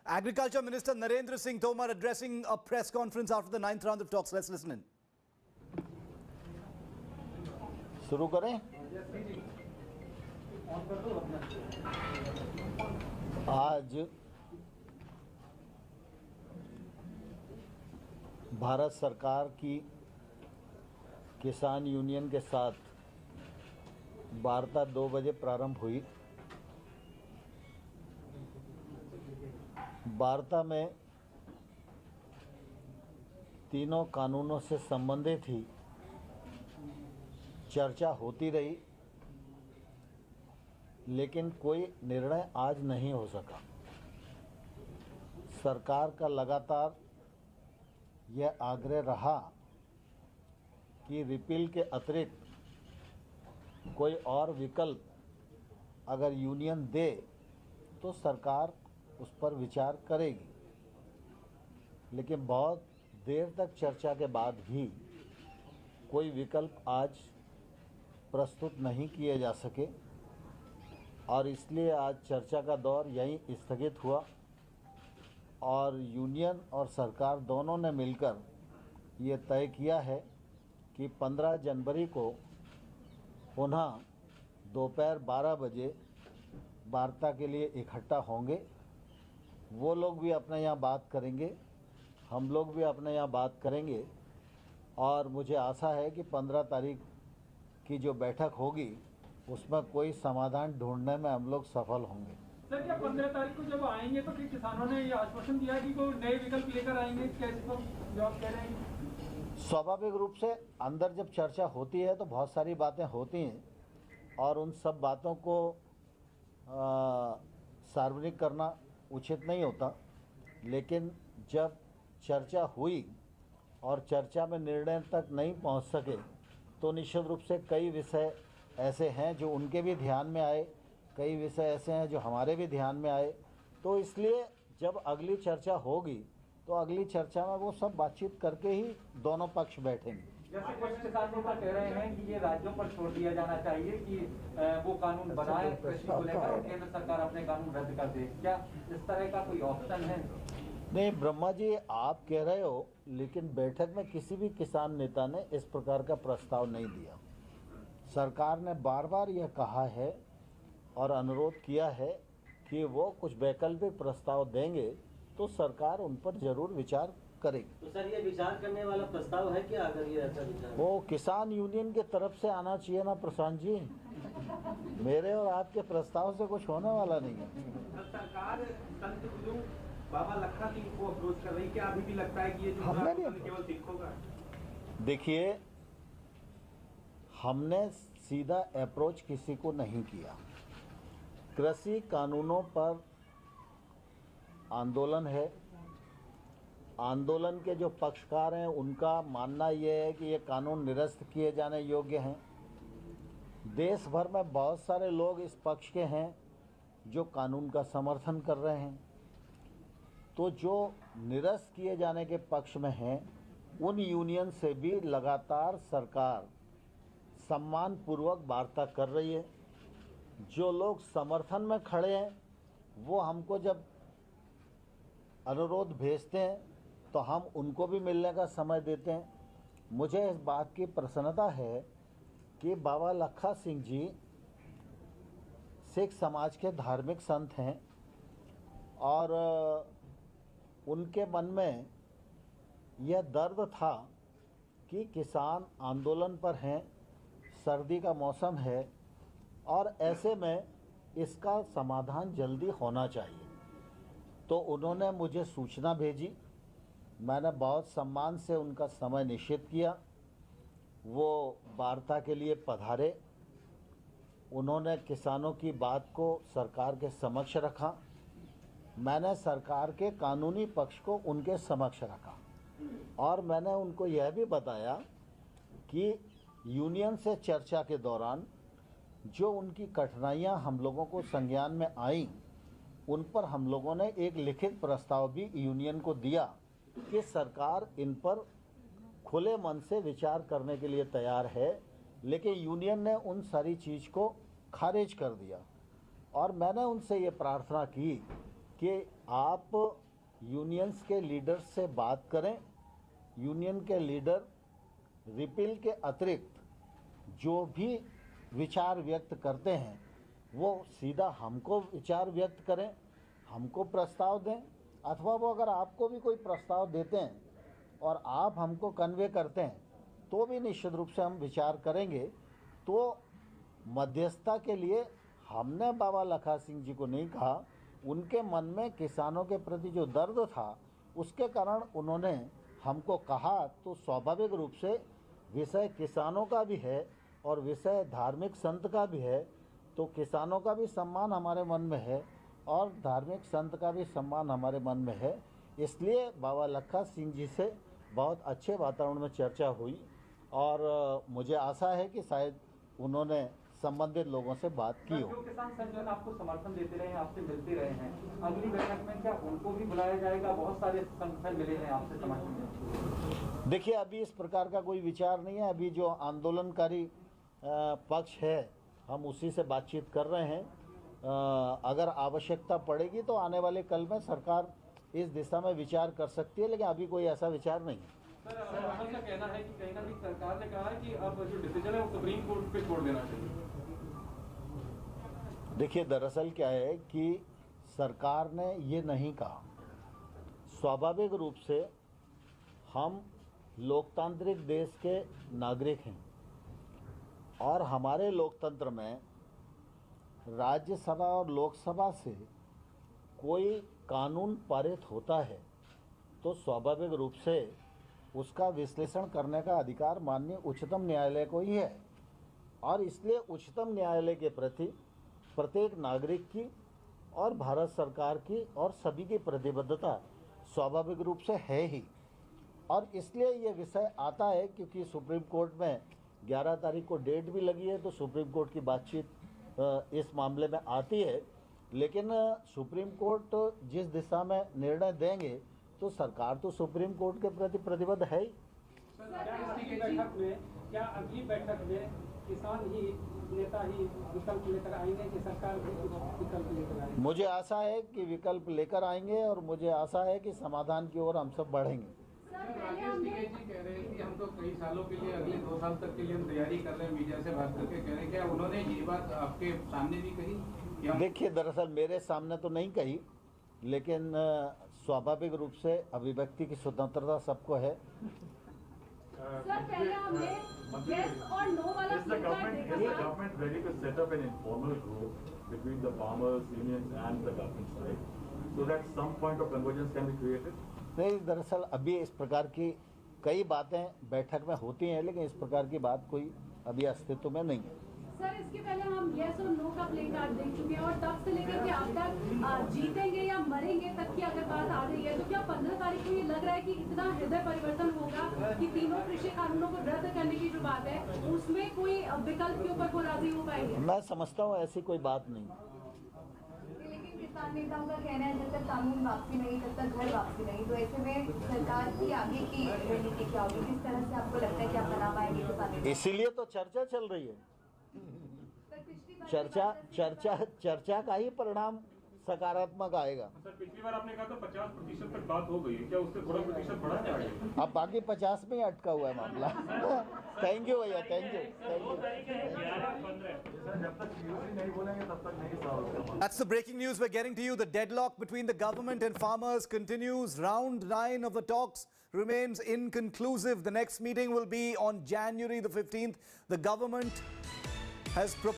Agriculture Minister Narendra Singh Tomar addressing a press conference after the 9th round of talks. Let's listen in. शुरू करें। आज भारत सरकार की किसान यूनियन के साथ वार्ता 2 बजे प्रारंभ हुई। वार्ता में तीनों कानूनों से संबंधित ही चर्चा होती रही, लेकिन कोई निर्णय आज नहीं हो सका। सरकार का लगातार यह आग्रह रहा कि रिपील के अतिरिक्त कोई और विकल्प अगर यूनियन दे तो सरकार उस पर विचार करेगी, लेकिन बहुत देर तक चर्चा के बाद भी कोई विकल्प आज प्रस्तुत नहीं किए जा सके और इसलिए आज चर्चा का दौर यहीं स्थगित हुआ और यूनियन और सरकार दोनों ने मिलकर ये तय किया है कि 15 जनवरी को पुनः दोपहर 12 बजे वार्ता के लिए इकट्ठा होंगे। वो लोग भी अपने यहाँ बात करेंगे, हम लोग भी अपने यहाँ बात करेंगे और मुझे आशा है कि 15 तारीख की जो बैठक होगी उसमें कोई समाधान ढूंढने में हम लोग सफल होंगे। सर, क्या 15 तारीख को जब आएंगे तो फिर किसानों ने ये आश्वासन दिया कि कोई नए विकल्प लेकर आएंगे, कैसे जो आप कह रहे हैं? स्वाभाविक रूप से अंदर जब चर्चा होती है तो बहुत सारी बातें होती हैं और उन सब बातों को सार्वजनिक करना उचित नहीं होता, लेकिन जब चर्चा हुई और चर्चा में निर्णय तक नहीं पहुंच सके तो निश्चित रूप से कई विषय ऐसे हैं जो उनके भी ध्यान में आए, कई विषय ऐसे हैं जो हमारे भी ध्यान में आए। तो इसलिए जब अगली चर्चा होगी तो अगली चर्चा में वो सब बातचीत करके ही दोनों पक्ष बैठेंगे। जैसे कुछ किसानों का कह रहे हैं कि ये राज्यों पर छोड़ दिया जाना चाहिए कि वो कानून बनाए कृषि को लेकर और केंद्र सरकार अपने कानून रद्द कर दे, क्या इस तरह का कोई ऑप्शन है? नहीं ब्रह्मा जी, आप कह रहे हो, लेकिन बैठक में किसी भी किसान नेता ने इस प्रकार का प्रस्ताव नहीं दिया। सरकार ने बार बार यह कहा है और अनुरोध किया है कि वो कुछ वैकल्पिक प्रस्ताव देंगे तो सरकार उन पर जरूर विचार करेगी। तो सर, ये विचार करने वाला प्रस्ताव है क्या? अगर ये ऐसा विचार वो किसान यूनियन की तरफ से आना चाहिए ना प्रशांत जी, मेरे और आपके प्रस्ताव से कुछ होने वाला नहीं है। सरकार संत गुरु बाबा लखा सिंह को अप्रोच कर रही, क्या अभी भी लगता है कि ये केवल सिखों का? देखिए, हमने सीधा अप्रोच किसी को नहीं किया। कृषि कानूनों पर आंदोलन है, आंदोलन के जो पक्षकार हैं उनका मानना यह है कि ये कानून निरस्त किए जाने योग्य हैं। देश भर में बहुत सारे लोग इस पक्ष के हैं जो कानून का समर्थन कर रहे हैं। तो जो निरस्त किए जाने के पक्ष में हैं उन यूनियन से भी लगातार सरकार सम्मानपूर्वक वार्ता कर रही है। जो लोग समर्थन में खड़े हैं वो हमको जब अनुरोध भेजते हैं तो हम उनको भी मिलने का समय देते हैं। मुझे इस बात की प्रसन्नता है कि बाबा लखा सिंह जी सिख समाज के धार्मिक संत हैं और उनके मन में यह दर्द था कि किसान आंदोलन पर हैं, सर्दी का मौसम है और ऐसे में इसका समाधान जल्दी होना चाहिए। तो उन्होंने मुझे सूचना भेजी, मैंने बहुत सम्मान से उनका समय निश्चित किया। वो वार्ता के लिए पधारे, उन्होंने किसानों की बात को सरकार के समक्ष रखा, मैंने सरकार के कानूनी पक्ष को उनके समक्ष रखा और मैंने उनको यह भी बताया कि यूनियन से चर्चा के दौरान जो उनकी कठिनाइयां हम लोगों को संज्ञान में आईं उन पर हम लोगों ने एक लिखित प्रस्ताव भी यूनियन को दिया कि सरकार इन पर खुले मन से विचार करने के लिए तैयार है, लेकिन यूनियन ने उन सारी चीज़ को खारिज कर दिया और मैंने उनसे ये प्रार्थना की कि आप यूनियंस के लीडर्स से बात करें। यूनियन के लीडर रिपील के अतिरिक्त जो भी विचार व्यक्त करते हैं वो सीधा हमको विचार व्यक्त करें, हमको प्रस्ताव दें, अथवा वो अगर आपको भी कोई प्रस्ताव देते हैं और आप हमको कन्वे करते हैं तो भी निश्चित रूप से हम विचार करेंगे। तो मध्यस्थता के लिए हमने बाबा लखा सिंह जी को नहीं कहा, उनके मन में किसानों के प्रति जो दर्द था उसके कारण उन्होंने हमको कहा। तो स्वाभाविक रूप से विषय किसानों का भी है और विषय धार्मिक संत का भी है, तो किसानों का भी सम्मान हमारे मन में है और धार्मिक संत का भी सम्मान हमारे मन में है। इसलिए बाबा लखा सिंह जी से बहुत अच्छे वातावरण में चर्चा हुई और मुझे आशा है कि शायद उन्होंने संबंधित लोगों से बात की हो। जो किसान संगठन आपको समर्थन देते रहे हैं, आपसे मिलते रहे हैं, अगली बैठक में क्या उनको भी बुलाया जाएगा? बहुत सारे संगठन मिले हैं आपसे समर्थन। देखिए, अभी इस प्रकार का कोई विचार नहीं है। अभी जो आंदोलनकारी पक्ष है हम उसी से बातचीत कर रहे हैं। अगर आवश्यकता पड़ेगी तो आने वाले कल में सरकार इस दिशा में विचार कर सकती है, लेकिन अभी कोई ऐसा विचार नहीं है। सर, राहुल का कहना है कि कहीं ना कहीं सरकार ने कहा है कि अब जो डिसीजन है वो सुप्रीम कोर्ट पे छोड़ देना चाहिए। देखिए, दरअसल क्या है कि सरकार ने ये नहीं कहा। स्वाभाविक रूप से हम लोकतांत्रिक देश के नागरिक हैं और हमारे लोकतंत्र में राज्यसभा और लोकसभा से कोई कानून पारित होता है तो स्वाभाविक रूप से उसका विश्लेषण करने का अधिकार माननीय उच्चतम न्यायालय को ही है और इसलिए उच्चतम न्यायालय के प्रति प्रत्येक नागरिक की और भारत सरकार की और सभी की प्रतिबद्धता स्वाभाविक रूप से है ही। और इसलिए ये विषय आता है क्योंकि सुप्रीम कोर्ट में 11 तारीख को डेट भी लगी है, तो सुप्रीम कोर्ट की बातचीत इस मामले में आती है। लेकिन सुप्रीम कोर्ट जिस दिशा में निर्णय देंगे तो सरकार तो सुप्रीम कोर्ट के प्रति प्रतिबद्ध है ही। क्या अगली बैठक में किसान ही नेता ही विकल्प लेकर आएंगे कि सरकार भी कुछ विकल्प लेकर आएंगे? मुझे आशा है कि विकल्प लेकर आएंगे और मुझे आशा है कि समाधान की ओर हम सब बढ़ेंगे। राकेश टिकैत जी कह रहे हैं कि हम तो कई सालों के लिए, अगले 2 साल तक के लिए हम तैयारी कर रहे हैं, मीडिया से बात करके कह रहे हैं। क्या उन्होंने ये बात आपके सामने भी कही? देखिए, दरअसल मेरे सामने तो नहीं कही, लेकिन स्वाभाविक रूप से अभिव्यक्ति की स्वतंत्रता सबको है। सर, पहले हमने yes और no वाला फीडबैक देखा था। Is the government ready to set up an informal group between the farmers, unions and the government side so that some point of convergence can be created? नहीं, दरअसल अभी इस प्रकार की कई बातें बैठक में होती हैं, लेकिन इस प्रकार की बात कोई अभी अस्तित्व में नहीं है। सर, इसके पहले हम yes और no का प्ले कार्ड देख चुके हैं और तब से लेकर के अब तक जीतेंगे या मरेंगे तक की अगर बात आ रही है तो क्या 15 तारीख को ये लग रहा है कि इतना हृदय परिवर्तन होगा कि तीनों कृषि कानूनों को रद्द करने की जो बात है उसमें कोई विकल्प के ऊपर वो राजी हो पाएंगे? मैं समझता हूँ ऐसी कोई बात नहीं। लेकिन किसान नेताओं का कहना है जब तक कानून वापसी नहीं तब तक घर वापसी नहीं, तो ऐसे में सरकार की आगे की रणनीति क्या होगी? किस तरह से आपको लगता है कि आप बना पाएंगे किसान नेता? इसीलिए तो चर्चा चल रही है। चर्चा का ही परिणाम सकारात्मक आएगा। सर, पिछली बार आपने कहा था 50% तक बात हो गई है, क्या उससे थोड़ा प्रतिशत बढ़ा जाएगा? अब बाकी 50 में ही अटका हुआ है मामला। थैंक यू भैया, थैंक यू। जब तक यूसी नहीं बोलेंगे तब तक नहीं सॉल्व होगा। That's the breaking news we're getting to you. The deadlock between the government and farmers continues. Round 9 of the talks remains inconclusive. The next meeting will be on January the 15th. The government has proposed